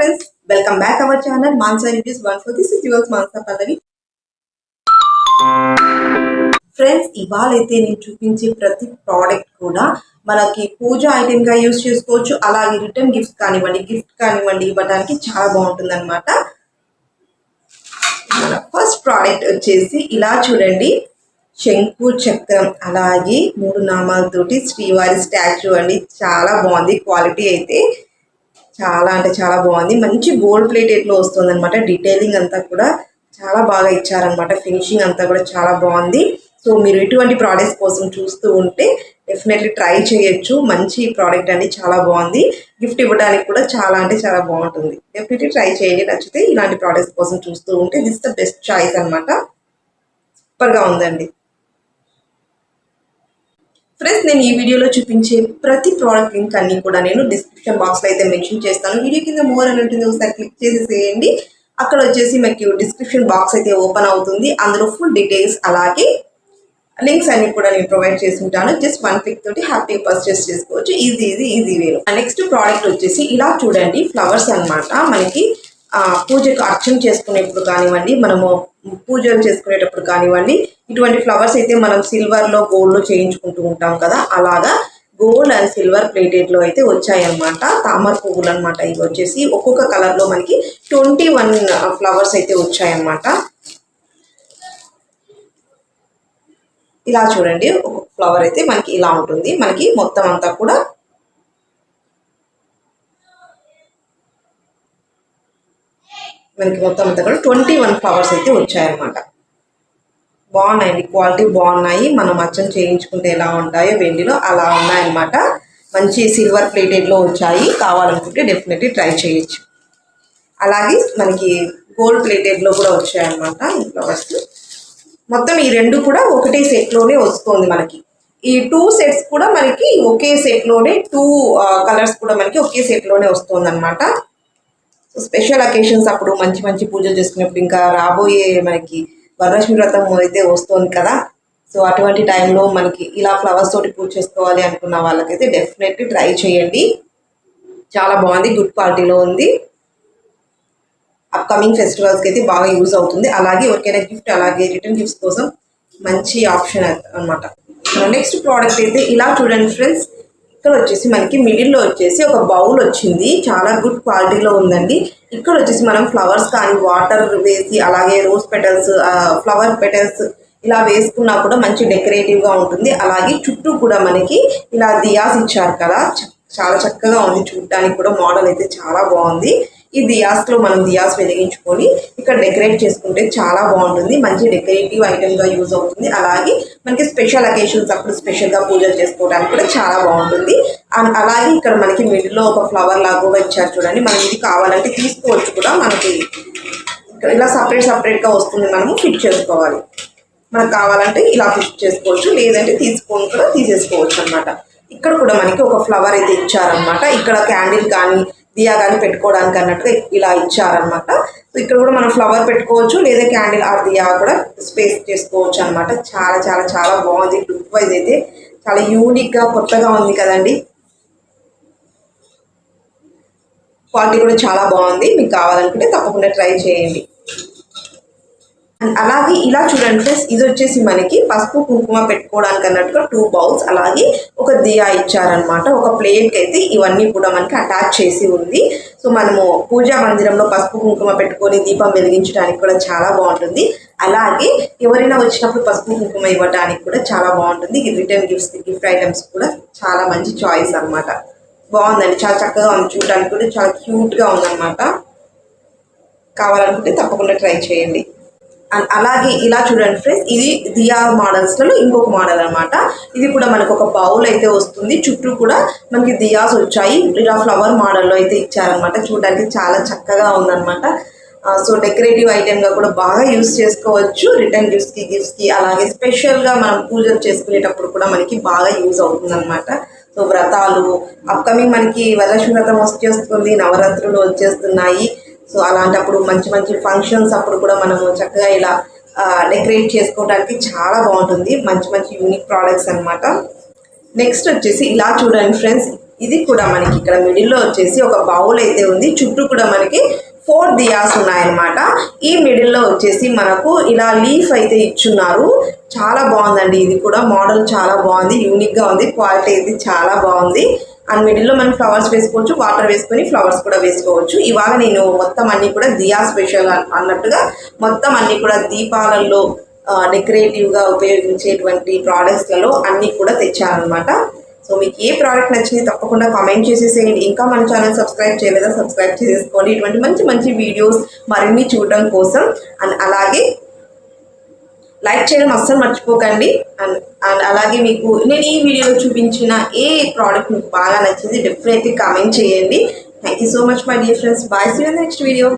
friends, welcome back our channel Mansa Reviews 1 4. This is yours Mansa Pallavi. Friends ఇవాళ అయితే నేను చూపించే ప్రతి ప్రోడక్ట్ కూడా మనకి పూజ ఐటెం గా యూస్ చేసుకోవచ్చు. అలాగే రిటర్న్ గిఫ్ట్ కానివ్వండి ఇవ్వడానికి చాలా బాగుంటుంది అనమాట. ఫస్ట్ ప్రోడక్ట్ వచ్చేసి ఇలా చూడండి, శంకు చక్రం అలాగే 3 నామాలతోటి శ్రీవారి స్టాచ్యూ అండి. చాలా బాగుంది, క్వాలిటీ అయితే చాలా అంటే చాలా బాగుంది. మంచి గోల్డ్ ప్లేటెడ్లో వస్తుంది అనమాట. డీటెయిలింగ్ అంతా కూడా చాలా బాగా ఇచ్చారనమాట. ఫినిషింగ్ అంతా కూడా చాలా బాగుంది. సో మీరు ఇటువంటి ప్రోడక్ట్స్ కోసం చూస్తూ ఉంటే డెఫినెట్లీ ట్రై చేయొచ్చు. మంచి ప్రోడక్ట్ అండి, చాలా బాగుంది. గిఫ్ట్ ఇవ్వడానికి కూడా చాలా అంటే చాలా బాగుంటుంది. డెఫినెట్లీ ట్రై చేయండి. నచ్చితే ఇలాంటి ప్రోడక్ట్స్ కోసం చూస్తూ ఉంటే దిస్ ద బెస్ట్ చాయిస్ అనమాట. సూపర్గా ఉందండి. ఫ్రెండ్స్, నేను ఈ వీడియోలో చూపించే ప్రతి ప్రోడక్ట్ లింక్ అన్ని కూడా నేను డిస్క్రిప్షన్ బాక్స్లో అయితే మెన్షన్ చేస్తాను. వీడియో కింద మోర్ అని ఉంటుంది, ఒకసారి క్లిక్ చేసేసేయండి. అక్కడ వచ్చేసి మీకు డిస్క్రిప్షన్ బాక్స్ అయితే ఓపెన్ అవుతుంది. అందులో ఫుల్ డీటెయిల్స్ అలాగే లింక్స్ అన్ని కూడా నేను ప్రొవైడ్ చేసి ఉంటాను. జస్ట్ 1 క్లిక్ తోటి హ్యాపీగా పర్చేస్ చేసుకోవచ్చు. ఈజీ వేలో. నెక్స్ట్ ప్రోడక్ట్ వచ్చేసి ఇలా చూడండి, ఫ్లవర్స్ అనమాట. మనకి పూజకు అర్చన చేసుకునేప్పుడు కానివ్వండి, మనము పూజలు చేసుకునేటప్పుడు కానివ్వండి, ఇటువంటి ఫ్లవర్స్ అయితే మనం సిల్వర్లో గోల్డ్లో చేయించుకుంటూ ఉంటాం కదా, అలాగా గోల్డ్ అండ్ సిల్వర్ ప్లేటెడ్లో అయితే వచ్చాయన్నమాట. తామర పువ్వులు అనమాట. ఇవి వచ్చేసి ఒక్కొక్క కలర్లో మనకి 21 ఫ్లవర్స్ అయితే వచ్చాయన్నమాట. ఇలా చూడండి, ఒక్కొక్క ఫ్లవర్ అయితే మనకి ఇలా ఉంటుంది. మనకి మొత్తం అంతా కూడా మనకి మొత్తం అంతా కూడా 21 ఫ్లవర్స్ అయితే వచ్చాయన్నమాట. బాగున్నాయండి, క్వాలిటీ బాగున్నాయి. మనం అచ్చం చేయించుకుంటే ఎలా ఉంటాయో వెండిలో అలా ఉన్నాయన్నమాట. మంచి సిల్వర్ ప్లేటెడ్లో వచ్చాయి. కావాలనుకుంటే డెఫినెట్లీ ట్రై చేయొచ్చు. అలాగే మనకి గోల్డ్ ప్లేటెడ్లో కూడా వచ్చాయన్నమాట ఈ ఫ్లవర్స్. మొత్తం ఈ 2 కూడా ఒకటే సెట్లోనే వస్తుంది మనకి. ఈ 2 సెట్స్ కూడా మనకి ఒకే సెట్లోనే 2 కలర్స్ కూడా మనకి ఒకే సెట్లోనే వస్తుంది అనమాట. స్పెషల్ అకేషన్స్ అప్పుడు మంచి పూజలు చేసుకునేప్పుడు, ఇంకా రాబోయే మనకి వరలక్ష్మి వ్రతం అయితే వస్తుంది కదా, సో అటువంటి టైంలో మనకి ఇలా ఫ్లవర్స్ తోటి పూజ చేసుకోవాలి అనుకున్న వాళ్ళకైతే డెఫినెట్లీ ట్రై చేయండి. చాలా బాగుంది, గుడ్ క్వాలిటీలో ఉంది. అప్కమింగ్ ఫెస్టివల్స్కి అయితే బాగా యూజ్ అవుతుంది. అలాగే ఎవరికైనా గిఫ్ట్ అలాగే రిటర్న్ గిఫ్ట్స్ కోసం మంచి ఆప్షన్ అనమాట. నెక్స్ట్ ప్రోడక్ట్ అయితే ఇలా చూడండి ఫ్రెండ్స్, ఇక్కడ వచ్చేసి మనకి మిడిల్లో వచ్చేసి ఒక బౌల్ వచ్చింది. చాలా గుడ్ క్వాలిటీలో ఉందండి. ఇక్కడ వచ్చేసి మనం ఫ్లవర్స్ కానీ వాటర్ వేసి అలాగే రోజ్ పెటల్స్, ఫ్లవర్ పెటల్స్ ఇలా వేసుకున్నా కూడా మంచి డెకరేటివ్గా ఉంటుంది. అలాగే చుట్టూ కూడా మనకి ఇలా దియాస్ ఇచ్చారు కదా, చాలా చక్కగా ఉంది. చూడడానికి కూడా మోడల్ అయితే చాలా బాగుంది. ఈ దియాస్లో మనం దియాస్ వెలిగించుకొని ఇక్కడ డెకరేట్ చేసుకుంటే చాలా బాగుంటుంది. మంచి డెకరేటివ్ ఐటెంగా యూజ్ అవుతుంది. అలాగే మనకి స్పెషల్ అకేషన్స్ అప్పుడు స్పెషల్గా పూజలు చేసుకోవడానికి కూడా చాలా బాగుంటుంది. అలాగే ఇక్కడ మనకి మిడిల్లో ఒక ఫ్లవర్ లాగా కూడా ఇచ్చారు చూడండి. మనం ఇది కావాలంటే తీసుకోవచ్చు కూడా. మనకి ఇక్కడ ఇలా సపరేట్గా వస్తుంది, మనము ఫిట్ చేసుకోవాలి. మనకు కావాలంటే ఇలా ఫిట్ చేసుకోవచ్చు, లేదంటే తీసుకొని కూడా తీసేసుకోవచ్చు అనమాట. ఇక్కడ కూడా మనకి ఒక ఫ్లవర్ అయితే ఇచ్చారనమాట. ఇక్కడ క్యాండిల్ కానీ దియా కానీ పెట్టుకోవడానికి అన్నట్టుగా ఇలా ఇచ్చారనమాట. సో ఇక్కడ కూడా మనం ఫ్లవర్ పెట్టుకోవచ్చు, లేదా క్యాండిల్ ఆ దియా కూడా స్పేస్ చేసుకోవచ్చు అనమాట. చాలా బాగుంది. లుక్ వైజ్ అయితే చాలా యూనిక్గా కొత్తగా ఉంది కదండి. క్వాలిటీ కూడా చాలా బాగుంది. మీకు కావాలనుకుంటే తప్పకుండా ట్రై చేయండి. అలాగే ఇలా చూడండి ఫ్రెండ్స్, ఇది వచ్చేసి మనకి పసుపు కుంకుమ పెట్టుకోవడానికి అన్నట్టుగా 2 బౌల్స్ అలాగే ఒక దియా ఇచ్చారనమాట. ఒక ప్లేట్కి అయితే ఇవన్నీ కూడా మనకి అటాచ్ చేసి ఉంది. సో మనము పూజా మందిరంలో పసుపు కుంకుమ పెట్టుకొని దీపం వెలిగించడానికి కూడా చాలా బాగుంటుంది. అలాగే ఎవరైనా వచ్చినప్పుడు పసుపు కుంకుమ ఇవ్వడానికి కూడా చాలా బాగుంటుంది. రిటర్న్ గిఫ్ట్ ఐటమ్స్ కూడా చాలా మంచి చాయిస్ అనమాట. బాగుందండి, చాలా చక్కగా ఉంది. చూడడానికి కూడా చాలా క్యూట్గా ఉందన్నమాట. కావాలనుకుంటే తప్పకుండా ట్రై చేయండి. అలాగే ఇలా చూడండి ఫ్రెండ్స్, ఇది దియా మోడల్స్లలో ఇంకొక మోడల్ అనమాట. ఇది కూడా మనకు ఒక బౌల్ అయితే వస్తుంది. చుట్టూ కూడా మనకి దియాస్ వచ్చాయి. ఇలా ఫ్లవర్ మోడల్లో అయితే ఇచ్చారనమాట. చూడడానికి చాలా చక్కగా ఉందన్నమాట. సో డెకరేటివ్ ఐటెంగా కూడా బాగా యూస్ చేసుకోవచ్చు. రిటర్న్ గిఫ్ట్స్కి అలాగే స్పెషల్గా మనం పూజలు చేసుకునేటప్పుడు కూడా మనకి బాగా యూజ్ అవుతుంది అనమాట. సో వ్రతాలు అప్కమింగ్ మనకి వరలక్ష్మి వ్రతం వచ్చేస్తుంది, నవరాత్రులు వచ్చేస్తున్నాయి. సో అలాంటప్పుడు మంచి ఫంక్షన్స్ అప్పుడు కూడా మనము చక్కగా ఇలా డెకరేట్ చేసుకోవడానికి చాలా బాగుంటుంది. మంచి యూనిక్ ప్రోడక్ట్స్ అనమాట. నెక్స్ట్ వచ్చేసి ఇలా చూడండి ఫ్రెండ్స్, ఇది కూడా మనకి ఇక్కడ మిడిల్లో వచ్చేసి ఒక బౌల్ అయితే ఉంది, చుట్టూ కూడా మనకి 4 దియాస్ ఉన్నాయన్నమాట. ఈ మిడిల్లో వచ్చేసి మనకు ఇలా లీఫ్ అయితే ఇచ్చున్నారు. చాలా బాగుందండి, ఇది కూడా మోడల్ చాలా బాగుంది, యూనిక్గా ఉంది, క్వాలిటీ అయితే చాలా బాగుంది. అండ్ మిడిల్లో మనం ఫ్లవర్స్ వేసుకోవచ్చు, వాటర్ వేసుకొని ఫ్లవర్స్ కూడా వేసుకోవచ్చు. ఇవాళ నేను మొత్తం అన్నీ కూడా దియా స్పెషల్ అన్నట్టుగా మొత్తం అన్నీ కూడా దీపాలలో డెకరేటివ్గా ఉపయోగించేటువంటి ప్రోడక్ట్స్లలో అన్నీ కూడా తెచ్చానమాట. సో మీకు ఏ ప్రోడక్ట్ నచ్చింది తప్పకుండా కామెంట్ చేసేసేయండి. ఇంకా మన ఛానల్ సబ్స్క్రైబ్ చేయలేదా సబ్స్క్రైబ్ చేసేసుకోండి, ఇటువంటి మంచి మంచి వీడియోస్ మరిన్ని చూడడం కోసం. అండ్ అలాగే లైక్ చేయడం అస్సలు మర్చిపోకండి. అండ్ అలాగే మీకు నేను ఈ వీడియోలో చూపించిన ఏ ప్రోడక్ట్ మీకు బాగా నచ్చింది డెఫినెట్లీ కామెంట్ చేయండి. Thank you so much my dear friends. Bye, see you in the next video.